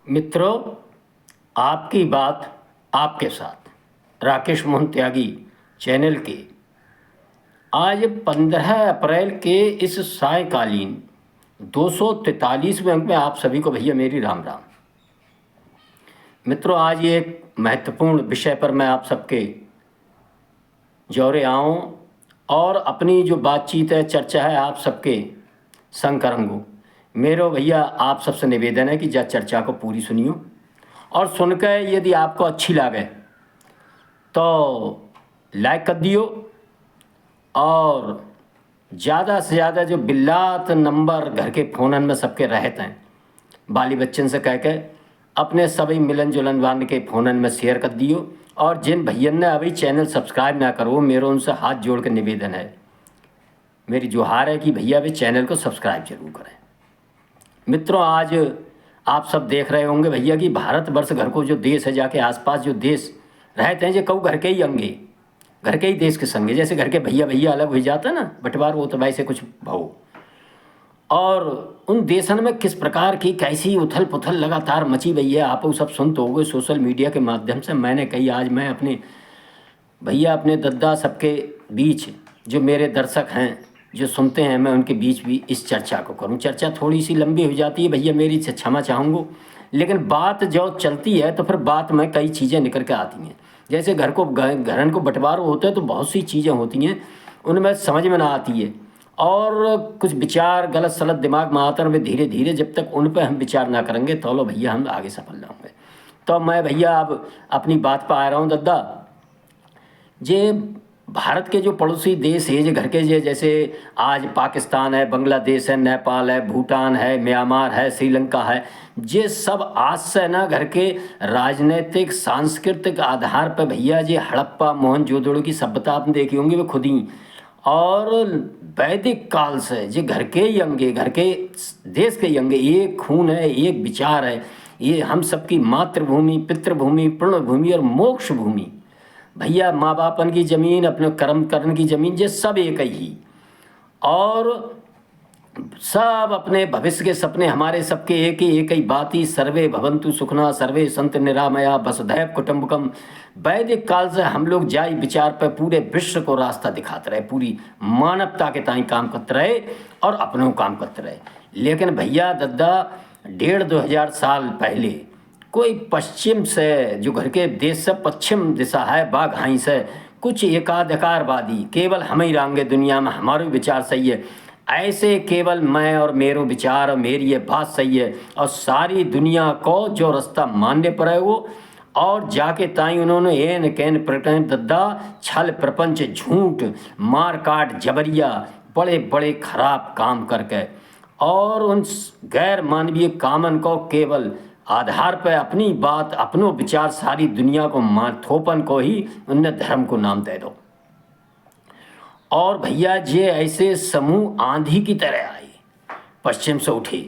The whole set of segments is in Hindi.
मित्रों, आपकी बात आपके साथ राकेश मोहन त्यागी चैनल के आज 15 अप्रैल के इस सायकालीन 243वें अंक में आप सभी को भैया मेरी राम राम। मित्रों, आज ये एक महत्वपूर्ण विषय पर मैं आप सबके जौरे आऊँ और अपनी जो बातचीत है, चर्चा है, आप सबके संग करूँगा। मेरो भैया आप सबसे निवेदन है कि जा चर्चा को पूरी सुनियो और सुनकर यदि आपको अच्छी लगे तो लाइक कर दियो और ज़्यादा से ज़्यादा जो बिल्लात नंबर घर के फ़ोनन में सबके रहते हैं, बाली बच्चन से कह के अपने सभी मिलन जुलन वान के फ़ोनन में शेयर कर दियो। और जिन भैयन ने अभी चैनल सब्सक्राइब ना करो, मेरे उनसे हाथ जोड़ के निवेदन है, मेरी जुहार है कि भैया भी चैनल को सब्सक्राइब जरूर करें। मित्रों, आज आप सब देख रहे होंगे भैया कि भारतवर्ष घर को जो देश है, जाके आसपास जो देश रहते हैं, जो कहूँ घर के ही अंगे, घर के ही देश के संगे, जैसे घर के भैया भैया अलग हो जाता है ना बंटवार, वो तो वैसे कुछ भाव। और उन देशन में किस प्रकार की कैसी उथल पुथल लगातार मची हुई है, आप सब सुनते होंगे सोशल मीडिया के माध्यम से। मैंने कही आज मैं अपने भैया, अपने दद्दा सबके बीच जो मेरे दर्शक हैं, जो सुनते हैं, मैं उनके बीच भी इस चर्चा को करूं। चर्चा थोड़ी सी लंबी हो जाती है भैया, मेरी क्षमा चाहूँगा, लेकिन बात जो चलती है तो फिर बात में कई चीज़ें निकल के आती हैं। जैसे घरन को बंटवारा होता है तो बहुत सी चीज़ें होती हैं, उनमें समझ में ना आती है और कुछ विचार गलत सलत दिमाग में आते हैं। धीरे धीरे जब तक उन पर हम विचार ना करेंगे तो लो भैया हम आगे सफल ना होंगे। तो मैं भैया अब अपनी बात पर आ रहा हूँ दद्दा। जे भारत के जो पड़ोसी देश है, जो घर के जे जैसे आज पाकिस्तान है, बांग्लादेश है, नेपाल है, भूटान है, म्यांमार है, श्रीलंका है, ये सब आज से ना घर के राजनीतिक सांस्कृतिक आधार पर भैया जे हड़प्पा मोहनजोदड़ो की सभ्यता आपने देखी होंगी, वे खुद ही और वैदिक काल से जे घर के ही अंगे, घर के देश के ही अंगे, एक खून है, एक विचार है, ये हम सबकी मातृभूमि, पितृभूमि, पुण्यभूमि और मोक्ष भूमि भैया, माँ बापन की ज़मीन, अपने कर्म करने की ज़मीन, ये सब एक ही। और सब अपने भविष्य के सपने हमारे सबके एक ही बात ही, सर्वे भवन्तु सुखना सर्वे संत निरामया वसुधैव कुटुम्बकम। वैदिक काल से हम लोग जाई विचार पर पूरे विश्व को रास्ता दिखाते रहे, पूरी मानवता के ताई काम करते रहे और अपनों काम करते रहे। लेकिन भैया दद्दा 1,500-2,000 साल पहले कोई पश्चिम से, जो घर के देश से पश्चिम दिशा है बाघाई से, कुछ एकाधिकारवादी केवल हम ही रहेंगे दुनिया में, हमारे विचार सही है, ऐसे केवल मैं और मेरो विचार और मेरी ये बात सही है और सारी दुनिया को जो रास्ता मानने पर है वो, और जाके ताई उन्होंने एन कैन प्रकरण दद्दा छल प्रपंच झूठ मार काट जबरिया बड़े बड़े खराब काम करके और उन गैर मानवीय कामन को केवल आधार पर अपनी बात, अपनो विचार सारी दुनिया को थोपन को ही उनने धर्म को नाम दे दो। और भैया जे ऐसे समूह आंधी की तरह आए, पश्चिम से उठे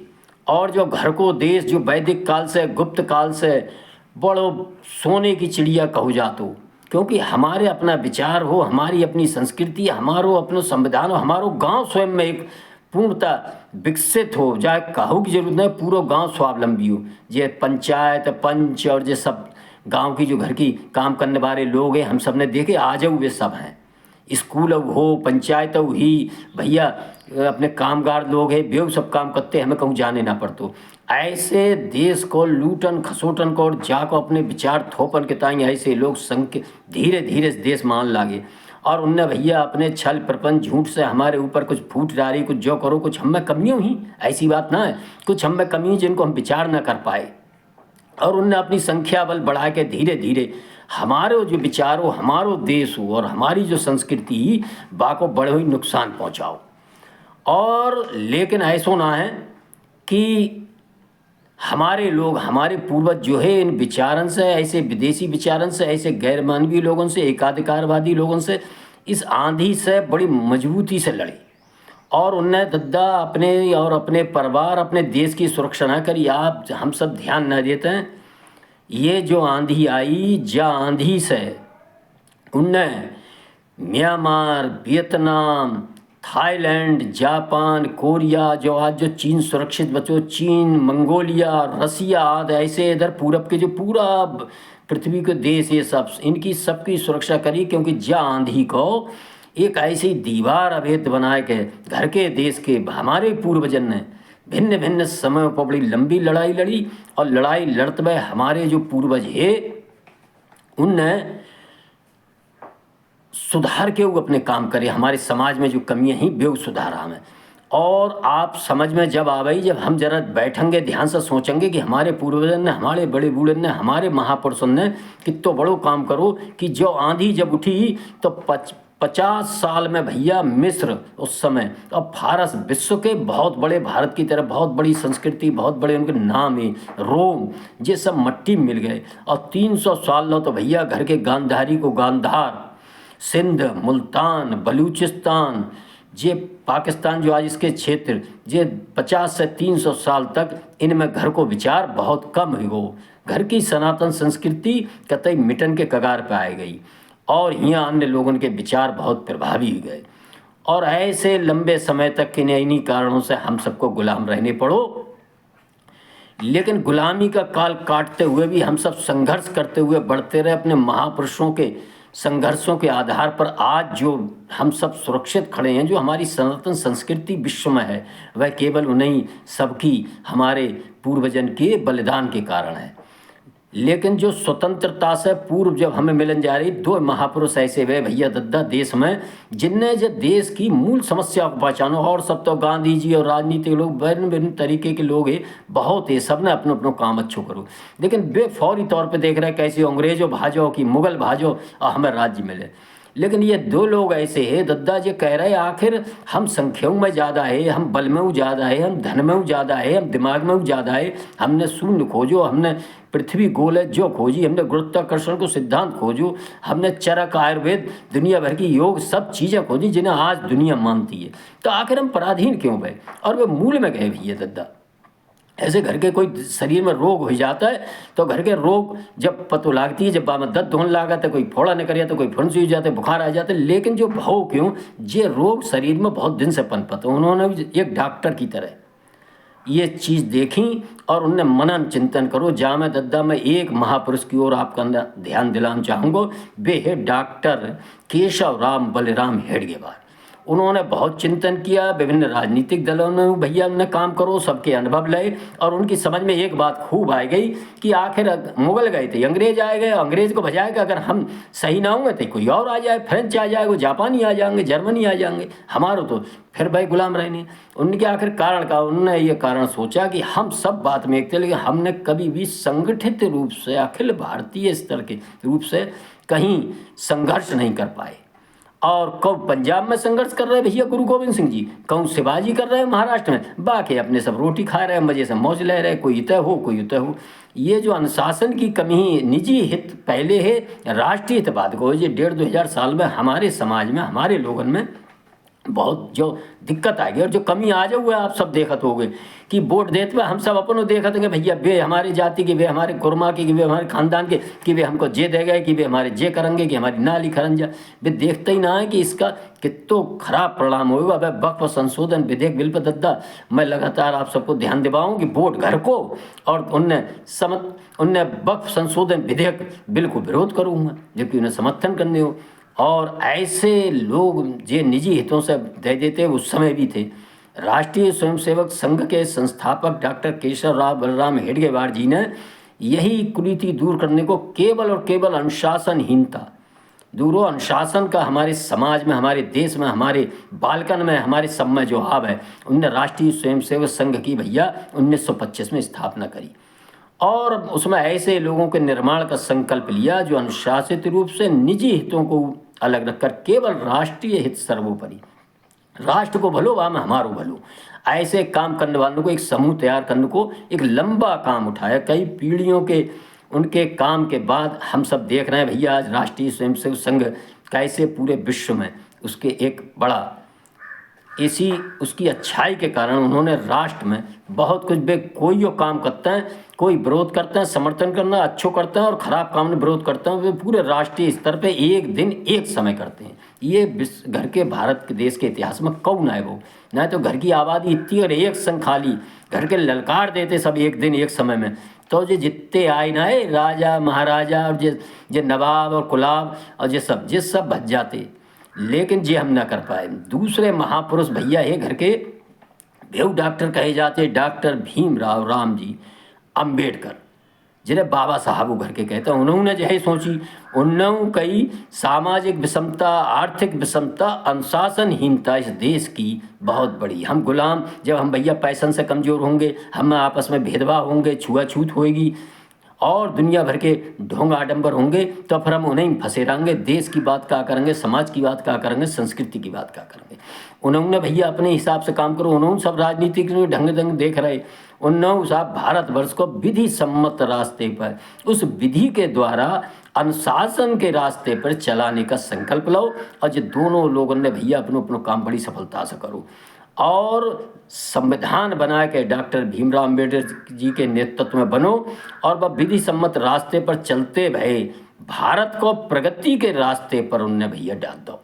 और जो घर को देश जो वैदिक काल से, गुप्त काल से बड़ो सोने की चिड़िया कहो जातो, क्योंकि हमारे अपना विचार हो, हमारी अपनी संस्कृति, हमारो अपनो संविधान हो, हमारो गांव स्वयं में एक पूर्णतः विकसित हो जाए, कहू की जरूरत नहीं, पूरा गांव स्वावलंबी हो। ये पंचायत पंच और ये सब गांव की जो घर की काम करने वाले लोग हैं, हम सब ने देखे, आ जाओ वे सब हैं, स्कूल हो, पंचायत हो ही भैया, अपने कामगार लोग हैं, वे सब काम करते, हमें कहूँ जाने ना पड़तो। ऐसे देश को लूटन खसोटन को और जाको अपने विचार थोपन के ताई ऐसे लोग संग के धीरे धीरे देश मान लागे और उनने भैया अपने छल प्रपंच झूठ से हमारे ऊपर कुछ फूट डाली, कुछ जो करो, कुछ हम में कमियों ही, ऐसी बात ना है, कुछ हम में कमी जिनको हम विचार ना कर पाए और उनने अपनी संख्या बल बढ़ा के धीरे धीरे हमारे जो विचार हो, हमारो देश हो और हमारी जो संस्कृति ही बाको बड़े ही नुकसान पहुंचाओ। और लेकिन ऐसा ना है कि हमारे लोग, हमारे पूर्वज जो है इन विचारन से, ऐसे विदेशी विचारन से, ऐसे गैर मानवीय लोगों से, एकाधिकारवादी लोगों से, इस आंधी से बड़ी मजबूती से लड़े और उनने दद्दा अपने और अपने परिवार, अपने देश की सुरक्षा ना करी। आप हम सब ध्यान न देते हैं, ये जो आंधी आई, जा आंधी से उनने Myanmar, Vietnam, Thailand, Japan, Korea, जो चीन सुरक्षित बचो, चीन, मंगोलिया, रसिया आदि ऐसे इधर पूरब के जो पूरा पृथ्वी के देश, ये सब इनकी सबकी सुरक्षा करी, क्योंकि जा आंधी को एक ऐसी दीवार अभेद्य बनाए के घर के देश के हमारे पूर्वजन ने भिन्न भिन्न समय पर बड़ी लंबी लड़ाई लड़ी, और लड़ाई लड़ते हुए हमारे जो पूर्वज है उनने सुधार के वो अपने काम करे, हमारे समाज में जो कमियां हैं वे सुधारा हमें। और आप समझ में जब आवेगी, जब हम जरा बैठेंगे ध्यान से सोचेंगे कि हमारे पूर्वजन ने, हमारे बड़े बूढ़े ने, हमारे महापुरुषों ने कितो बड़ो काम करो, कि जो आंधी जब उठी तो 50 साल में भैया मिस्र उस समय और फारस, विश्व के बहुत बड़े, भारत की तरह बहुत बड़ी संस्कृति, बहुत बड़े उनके नाम है, रोम, ये सब मट्टी मिल गए। और 300 साल लो तो भैया घर के गांधारी को गांधार, सिंध, मुल्तान, बलूचिस्तान, ये पाकिस्तान जो आज इसके क्षेत्र, ये 50 से 300 साल तक इनमें घर को विचार बहुत कम हो, घर की सनातन संस्कृति कतई मिटन के कगार पर आ गई, और यहाँ अन्य लोगों के विचार बहुत प्रभावी हो गए। और ऐसे लंबे समय तक इन्हीं कारणों से हम सबको गुलाम रहने पड़ो। लेकिन गुलामी का काल काटते हुए भी हम सब संघर्ष करते हुए बढ़ते रहे, अपने महापुरुषों के संघर्षों के आधार पर आज जो हम सब सुरक्षित खड़े हैं, जो हमारी सनातन संस्कृति विश्व में है, वह केवल उन्हीं सबकी, हमारे पूर्वजन के बलिदान के कारण है। लेकिन जो स्वतंत्रता से पूर्व जब हमें मिलन जा रही, 2 महापुरुष ऐसे वे भैया दद्दा देश में, जिनने जो देश की मूल समस्या को पहचानो। और सब तो गांधी जी और राजनीतिक लोग, भिन्न भिन्न तरीके के लोग हैं, बहुत है, सब ने अपना अपना काम अच्छो करो, लेकिन वे फौरी तौर पे देख रहे हैं कैसे अंग्रेजों भाजो कि मुगल भाजो और हमें राज्य मिले। लेकिन ये 2 लोग ऐसे हैं, दद्दा जी कह रहे हैं आखिर हम संख्याओं में ज़्यादा है, हम बल में ज़्यादा है, हम धन में ज़्यादा है, हम दिमाग में ज़्यादा है, हमने शून्य खोजो, हमने पृथ्वी गोल है जो खोजी, हमने गुरुत्वाकर्षण को सिद्धांत खोजो, हमने चरक, आयुर्वेद, दुनिया भर की योग, सब चीज़ें खोजी जिन्हें आज दुनिया मानती है। तो आखिर हम पराधीन क्यों भय? और वे मूल में गए भैया दद्दा। ऐसे घर के कोई शरीर में रोग हो जाता है तो घर के रोग जब पतो लागती है, जब में दर्द होने लगा तो कोई फोड़ा नहीं करिया तो कोई फुंसी हो जाते, बुखार आ जाते, लेकिन जो भाव क्यों ये रोग शरीर में बहुत दिन से पनपते। उन्होंने भी एक डॉक्टर की तरह ये चीज़ देखी और उनने मनन चिंतन करो। जामे दद्दा में एक महापुरुष की ओर आपका ध्यान दिलाना चाहूँगा, वे है डॉक्टर केशव राम बलराम हेडगेवार। उन्होंने बहुत चिंतन किया, विभिन्न राजनीतिक दलों ने भैया उन्हें काम करो, सबके अनुभव लए, और उनकी समझ में एक बात खूब आ गई कि आखिर मुगल गए थे, अंग्रेज आए गए, अंग्रेज को भजाएगा, अगर हम सही ना होंगे तो कोई और आ जाए, फ्रेंच आ जाएगा, जापानी आ जाएंगे, जर्मनी आ जाएंगे, हमारो तो फिर भाई गुलाम रहने। उनके आखिर कारण का उन्होंने ये कारण सोचा कि हम सब बात में एक थे, लेकिन हमने कभी भी संगठित रूप से अखिल भारतीय स्तर के रूप से कहीं संघर्ष नहीं कर पाए। और कब पंजाब में संघर्ष कर रहे भैया गुरु गोविंद सिंह जी, कहूँ शिवाजी कर रहे हैं महाराष्ट्र में, बाकी अपने सब रोटी खा रहे हैं, मजे से मौज ले रहे, कोई इतः हो कोई उतः हो। ये जो अनुशासन की कमी, निजी हित पहले है, राष्ट्रीय हित बाद को, ये 1,500-2,000 साल में हमारे समाज में, हमारे लोगन में बहुत जो दिक्कत आ गई और जो कमी आ जाए हुआ आप सब देखत हो गए कि वोट देते हुए हम सब अपन देखत हैं भैया वे हमारी जाति के, वे हमारे कुरमा के, वे हमारे खानदान के, कि वे हमको जे दे गए, कि वे हमारे जे करेंगे, कि हमारी नाली खरंजा। वे देखते ही ना है कि इसका कितो खराब परिणाम होगा। वह वक्फ संशोधन विधेयक बिल पर दद्दा मैं लगातार आप सबको ध्यान दिवाऊँ कि वोट घर को, और उनने वक्फ संशोधन विधेयक बिल को विरोध करूँगा जबकि उन्हें समर्थन करने हो। और ऐसे लोग जो निजी हितों से दे देते उस समय भी थे। राष्ट्रीय स्वयंसेवक संघ के संस्थापक डॉक्टर केशव राव बलराम हेडगेवार जी ने यही कुरीति दूर करने को केवल और केवल अनुशासनहीनता दूर, अनुशासन का हमारे समाज में, हमारे देश में, हमारे बालकन में, हमारे सब में जो हाव है, उनने राष्ट्रीय स्वयंसेवक संघ की भैया 1925 में स्थापना करी और उसमें ऐसे लोगों के निर्माण का संकल्प लिया जो अनुशासित रूप से निजी हितों को अलग रखकर केवल राष्ट्रीय हित सर्वोपरि, राष्ट्र को भलो वाम हमारो भलो, ऐसे काम करने वालों को एक समूह तैयार करने को एक लंबा काम उठाया। कई पीढ़ियों के उनके काम के बाद हम सब देख रहे हैं भैया आज राष्ट्रीय स्वयंसेवक संघ कैसे पूरे विश्व में उसके एक बड़ा इसी उसकी अच्छाई के कारण उन्होंने राष्ट्र में बहुत कुछ कोई जो काम करते हैं, कोई विरोध करते हैं, समर्थन करना अच्छो करते हैं और ख़राब काम में विरोध करते हैं, वे पूरे राष्ट्रीय स्तर पे एक दिन एक समय करते हैं। ये घर के भारत के देश के इतिहास में कौन है वो, ना तो घर की आबादी इतनी और एक संग खाली घर के ललकार देते सब एक दिन एक समय में, तो जो जितने आए ना है राजा महाराजा और जे नवाब और कुलाब और जे सब भज जाते, लेकिन जे हम ना कर पाए। दूसरे महापुरुष भैया है घर के बेहू डॉक्टर कहे जाते, डॉक्टर भीमराव रामजी अंबेडकर, जिन्हें बाबा साहब वो घर के कहते हैं। उन्होंने जो है सोची, उन्होंने कई सामाजिक विषमता, आर्थिक विषमता, अनुशासनहीनता इस देश की बहुत बड़ी, हम गुलाम, जब हम भैया पैसन से कमज़ोर होंगे, हम आपस में भेदभाव होंगे, छुआछूत होएगी और दुनिया भर के ढोंग आडंबर होंगे, तो फिर हम उन्हें फंसे रहेंगे। देश की बात क्या करेंगे, समाज की बात क्या करेंगे, संस्कृति की बात क्या करेंगे। उन्होंने भैया अपने हिसाब से काम करो, उन्होंने सब राजनीतिक ढंग देख रहे, उन्होंने साहब भारतवर्ष को विधि सम्मत रास्ते पर, उस विधि के द्वारा अनुशासन के रास्ते पर चलाने का संकल्प लो, और जो दोनों लोगों ने भैया अपनो अपनो काम बड़ी सफलता से करो और संविधान बना के डॉक्टर भीमराव अम्बेडकर जी के नेतृत्व में बनो, और वह विधि सम्मत रास्ते पर चलते भये भारत को प्रगति के रास्ते पर उनने भैया डाल दो।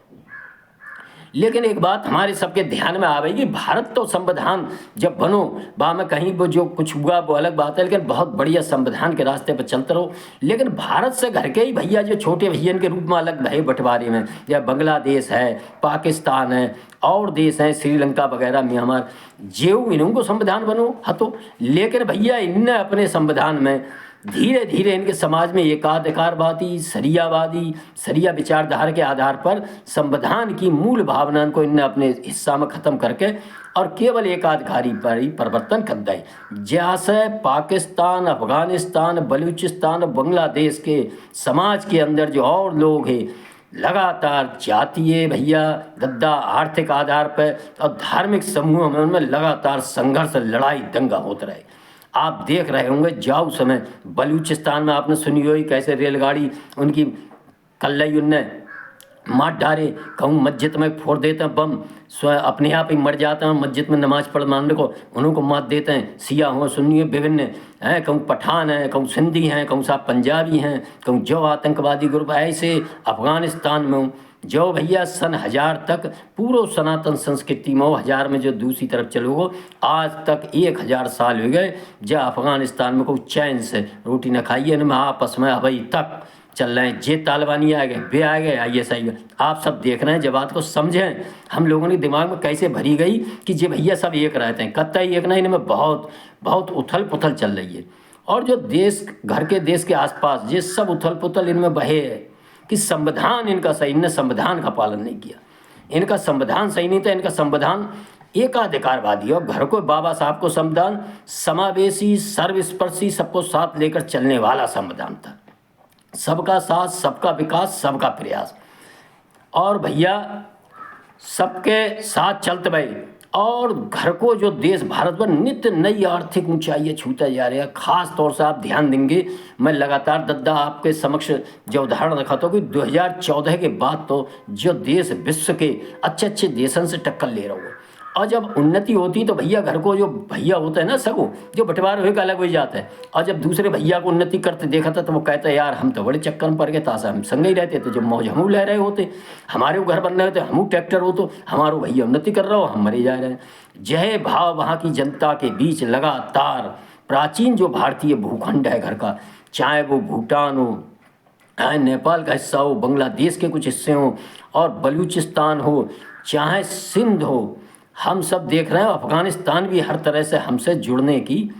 लेकिन एक बात हमारे सबके ध्यान में आवेगी, भारत तो संविधान जब बनो बा में कहीं वो जो कुछ हुआ वो अलग बात है, लेकिन बहुत बढ़िया संविधान के रास्ते पर चलते रहो। लेकिन भारत से घर के ही भैया जो छोटे भैया के रूप में अलग भय बंटवारे में, या बांग्लादेश है, पाकिस्तान है और देश हैं, श्रीलंका वगैरह, म्यांमार, जेऊ इनको संविधान बनो हतो, लेकिन भैया इनने अपने संविधान में धीरे धीरे इनके समाज में एकाधिकारवादी, सरिया विचारधारा के आधार पर संविधान की मूल भावना को इनने अपने हिस्सा में ख़त्म करके और केवल एकाधिकारी पर ही परिवर्तन कर दिए। जैसे पाकिस्तान, अफगानिस्तान, बलूचिस्तान, बांग्लादेश के समाज के अंदर जो और लोग हैं, लगातार जातीय भैया गद्दा आर्थिक आधार पर और धार्मिक समूह में उनमें लगातार संघर्ष, लड़ाई, दंगा होते रहे। आप देख रहे होंगे जाऊ समय बलूचिस्तान में आपने सुनी हुई कैसे रेलगाड़ी उनकी कल्लई उनने मार डारे, कहूँ मस्जिद में फोड़ देते हैं बम, स्वयं अपने आप ही मर जाते हैं मस्जिद में नमाज पढ़ मानने को, उनको मार देते हैं। सिया हो, सुन्नी हो, विभिन्न हैं, कहूँ पठान हैं, कहूँ सिंधी हैं, कहूँ साहब पंजाबी हैं, कहूँ जो आतंकवादी ग्रुप ऐसे अफगानिस्तान में जो भैया सन 1000 तक पूरा सनातन संस्कृति में 1000 में जो दूसरी तरफ चलोगे, आज तक 1000 साल हो गए जब अफगानिस्तान में कोई चैन से रोटी न खाइए, इनमें आपस में अभी तक चल रहे हैं। जे तालिबानी आ गए, वे आ गए, ISI गए, आप सब देख रहे हैं। जब बात को समझें, हम लोगों ने दिमाग में कैसे भरी गई कि जे भैया सब एक रहते हैं, कत्ता एक नहीं, इनमें बहुत बहुत उथल पुथल चल रही है। और जो देश घर के देश के आसपास ये सब उथल पुथल इनमें बहे है कि संविधान इनका सही, इनने संविधान का पालन नहीं किया, इनका संविधान सही नहीं था। इनका संविधान एकाधिकारवादी और घर को बाबा साहब को संविधान समावेशी, सर्वस्पर्शी, सबको साथ लेकर चलने वाला संविधान था। सबका साथ, सबका विकास, सबका प्रयास, और भैया सबके साथ चलते भाई। और घर को जो देश भारत पर नित्य नई आर्थिक ऊंचाइयाँ छूता जा रहा है। खास तौर से आप ध्यान देंगे, मैं लगातार दद्दा आपके समक्ष जो उदाहरण रखा था कि 2014 के बाद तो जो देश विश्व के अच्छे अच्छे देशों से टक्कर ले रहा हो, और जब उन्नति होती तो भैया घर को जो भैया होता है ना सगो, जो बंटवारा होकर अलग हो जाता है, और जब दूसरे भैया को उन्नति करते देखा था तो वो कहता है यार हम तो बड़े चक्कर में पड़ गए, तासा हम संग ही रहते थे, जब मौज हमू ले रहे होते, हमारे घर बन रहे होते, हमू ट्रैक्टर हो तो हमारो भैया उन्नति कर रहा हो, हम मरे जा रहे हैं। यह भाव वहाँ की जनता के बीच लगातार प्राचीन जो भारतीय भूखंड है घर का, चाहे वो भूटान हो, नेपाल का हिस्सा हो, बांग्लादेश के कुछ हिस्से हों और बलूचिस्तान हो, चाहे सिंध हो, हम सब देख रहे हैं। अफगानिस्तान भी हर तरह से हमसे जुड़ने की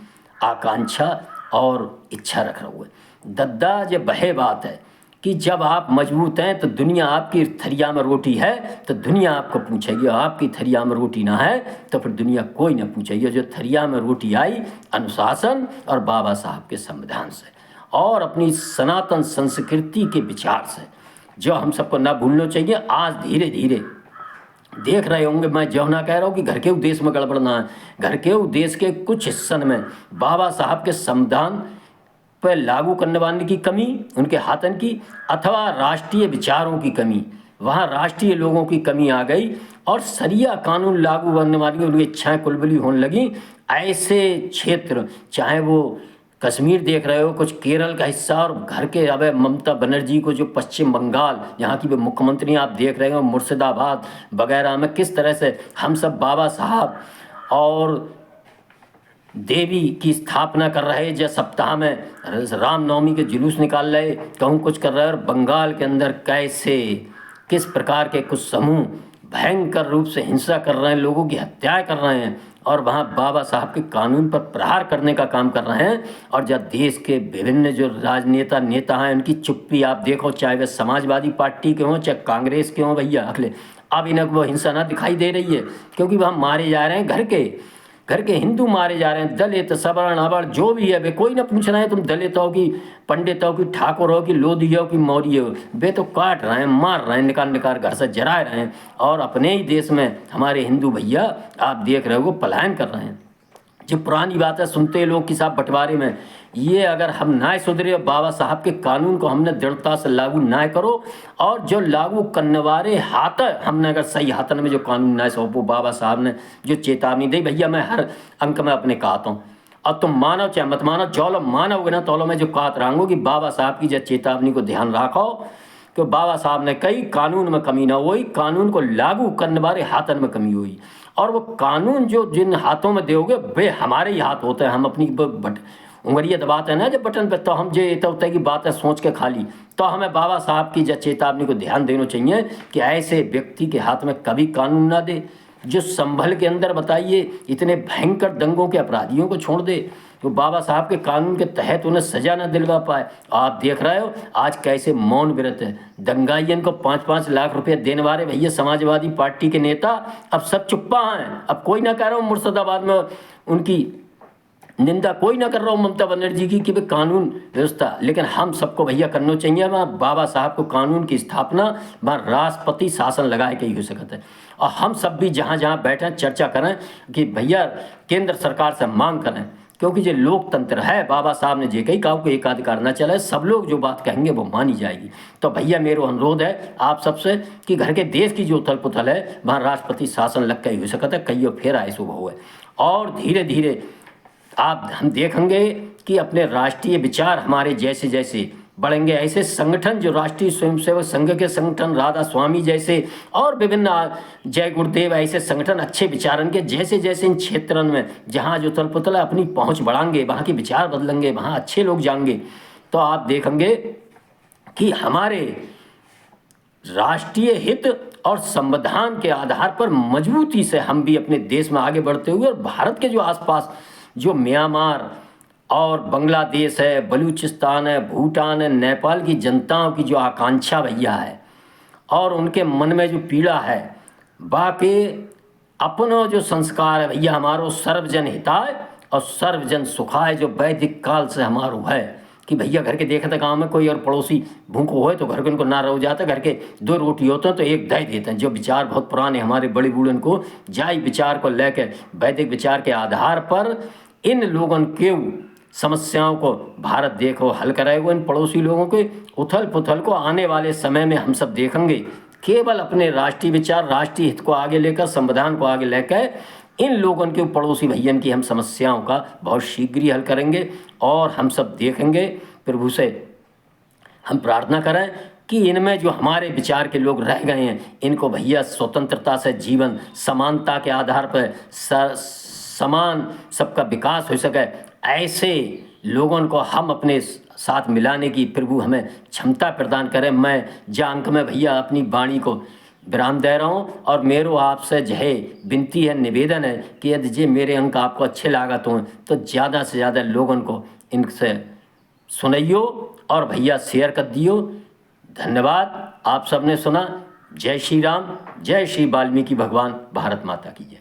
आकांक्षा और इच्छा रख रहा है। दद्दा ये बहे बात है कि जब आप मजबूत हैं तो दुनिया आपकी थरिया में रोटी है तो दुनिया आपको पूछेगी, आपकी थरिया में रोटी ना है तो फिर दुनिया कोई ना पूछेगी। जो थरिया में रोटी आई अनुशासन और बाबा साहब के संविधान से और अपनी सनातन संस्कृति के विचार से, जो हम सबको ना भूलना चाहिए। आज धीरे धीरे देख रहे होंगे, मैं जो ना कह रहा हूँ कि घर के उद्देश्य में गड़बड़ ना है, घर के उद्देश्य के कुछ हिस्सन में बाबा साहब के संविधान पर लागू करने वाले की कमी, उनके हाथन की, अथवा राष्ट्रीय विचारों की कमी, वहाँ राष्ट्रीय लोगों की कमी आ गई और सरिया कानून लागू करने वाली उनकी इच्छाएं कुलबली होने लगी। ऐसे क्षेत्र, चाहे वो कश्मीर देख रहे हो, कुछ केरल का हिस्सा, और घर के अब ममता बनर्जी को जो पश्चिम बंगाल यहाँ की मुख्यमंत्री आप देख रहे हो, मुर्शिदाबाद वगैरह में किस तरह से हम सब बाबा साहब और देवी की स्थापना कर रहे, जब सप्ताह में रामनवमी के जुलूस निकाल रहे, कहूँ कुछ कर रहे हैं। और बंगाल के अंदर कैसे किस प्रकार के कुछ समूह भयंकर रूप से हिंसा कर रहे हैं, लोगों की हत्याएं कर रहे हैं, और वहाँ बाबा साहब के कानून पर प्रहार करने का काम कर रहे हैं। और जब देश के विभिन्न जो राजनेता नेता हैं, उनकी चुप्पी आप देखो, चाहे वे समाजवादी पार्टी के हों चाहे कांग्रेस के हों, भैया अगले अब इन्हें वो हिंसा ना दिखाई दे रही है, क्योंकि वहाँ मारे जा रहे हैं घर के हिंदू मारे जा रहे हैं, दलित सवर्ण अवर्ण जो भी है, वे कोई ना पूछ रहे हैं तुम दलित हो कि पंडित हो कि ठाकुर हो कि लोधी हो कि मौर्य हो, वे तो काट रहे हैं, मार रहे हैं, निकाल घर से जरा रहे हैं। और अपने ही देश में हमारे हिंदू भैया आप देख रहे हो पलायन कर रहे हैं। जो पुरानी बात है सुनते लोग कि साहब बंटवारे में, ये अगर हम ना सुधरे, बाबा साहब के कानून को हमने दृढ़ता से लागू ना करो, और जो लागू करने वाले हाथ हमने अगर सही हाथन में जो कानून ना सौंपो, बाबा साहब ने जो चेतावनी दी, भैया मैं हर अंक में अपने कहता हूँ, अब तुम मानो चाहे मत मानो, जो मानोगे ना तौलो में जो कहत रहूँगा कि बाबा साहब की जो चेतावनी को ध्यान रखो, कि बाबा साहब ने कई कानून में कमी ना हुई, कानून को लागू करने वाले हाथन में कमी हुई। और वो कानून जो जिन हाथों में दोगे वे हमारे ही हाथ होते हैं, हम अपनी उंगलियाँ दबाते हैं ना जब बटन पे, तो हम जो होता की बातें सोच के खाली, तो हमें बाबा साहब की जब चेतावनी को ध्यान देना चाहिए कि ऐसे व्यक्ति के हाथ में कभी कानून ना दे, जो संभल के अंदर बताइए इतने भयंकर दंगों के अपराधियों को छोड़ दे, तो बाबा साहब के कानून के तहत उन्हें सजा न दिलवा पाए। आप देख रहे हो आज कैसे मौन व्रत है, दंगाइयन को 5-5 लाख रुपए देने वाले भैया समाजवादी पार्टी के नेता अब सब चुप्पा हैं। अब कोई ना कह रहा हूँ मुर्शिदाबाद में उनकी निंदा कोई ना कर रहा हूँ ममता बनर्जी की कि वे कानून व्यवस्था, लेकिन हम सबको भैया करना चाहिए वहाँ बाबा साहब को कानून की स्थापना वहाँ राष्ट्रपति शासन लगाए के ही हो सकता है। और हम सब भी जहाँ जहाँ बैठे चर्चा करें कि भैया केंद्र सरकार से मांग करें, क्योंकि जो लोकतंत्र है, बाबा साहब ने जे कही कहा को एकाधिकार न चले, सब लोग जो बात कहेंगे वो मानी जाएगी। तो भैया मेरा अनुरोध है आप सबसे कि घर के देश की जो उथल पुथल है वहाँ राष्ट्रपति शासन लग के ही हो सकता है, कई फिर आए शुभ हुए। और धीरे धीरे हम देखेंगे कि अपने राष्ट्रीय विचार हमारे जैसे जैसे बढ़ेंगे, ऐसे संगठन जो राष्ट्रीय स्वयंसेवक संघ के संगठन, राधा स्वामी जैसे और विभिन्न जय गुरुदेव ऐसे संगठन अच्छे विचारन के जैसे जैसे इन क्षेत्रों में जहाँ जो तल पुतल अपनी पहुँच बढ़ाएंगे, वहाँ के विचार बदलेंगे, वहाँ अच्छे लोग जाएंगे, तो आप देखेंगे कि हमारे राष्ट्रीय हित और संविधान के आधार पर मजबूती से हम भी अपने देश में आगे बढ़ते हुए, और भारत के जो आसपास जो म्यांमार और बांग्लादेश है, बलूचिस्तान है, भूटान है, नेपाल की जनताओं की जो आकांक्षा भैया है और उनके मन में जो पीड़ा है, बाकी अपनो जो संस्कार है भैया हमारो सर्वजन हिताय और सर्वजन सुखाय, जो वैदिक काल से हमारो है कि भैया घर के देखते गांव में कोई और पड़ोसी भूखो हो तो घर के उनको ना रह जाता, घर के 2 रोटी होते हैं तो एक दही देते हैं। जो विचार बहुत पुराने हमारे बड़े बूढ़न को जाय विचार को लेकर वैदिक विचार के आधार पर इन लोगों के समस्याओं को भारत देखो हल कराएगा। इन पड़ोसी लोगों के उथल पुथल को आने वाले समय में हम सब देखेंगे, केवल अपने राष्ट्रीय विचार राष्ट्रीय हित को आगे लेकर, संविधान को आगे लेकर इन लोगों के पड़ोसी भैयन की हम समस्याओं का बहुत शीघ्र ही हल करेंगे। और हम सब देखेंगे, प्रभु से हम प्रार्थना करें कि इनमें जो हमारे विचार के लोग रह गए हैं इनको भैया स्वतंत्रता से जीवन, समानता के आधार पर समान सबका विकास हो सके, ऐसे लोगों को हम अपने साथ मिलाने की प्रभु हमें क्षमता प्रदान करें। मैं जांक में भैया अपनी वाणी को विराम दे रहा हूँ और मेरो आपसे जय विनती है, निवेदन है कि यदि जे मेरे अंक आपको अच्छे लागत हों तो ज़्यादा से ज़्यादा लोगों को इनसे सुनाइयो और भैया शेयर कर दियो। धन्यवाद, आप सबने सुना। जय श्री राम, जय श्री वाल्मीकि भगवान, भारत माता की जय।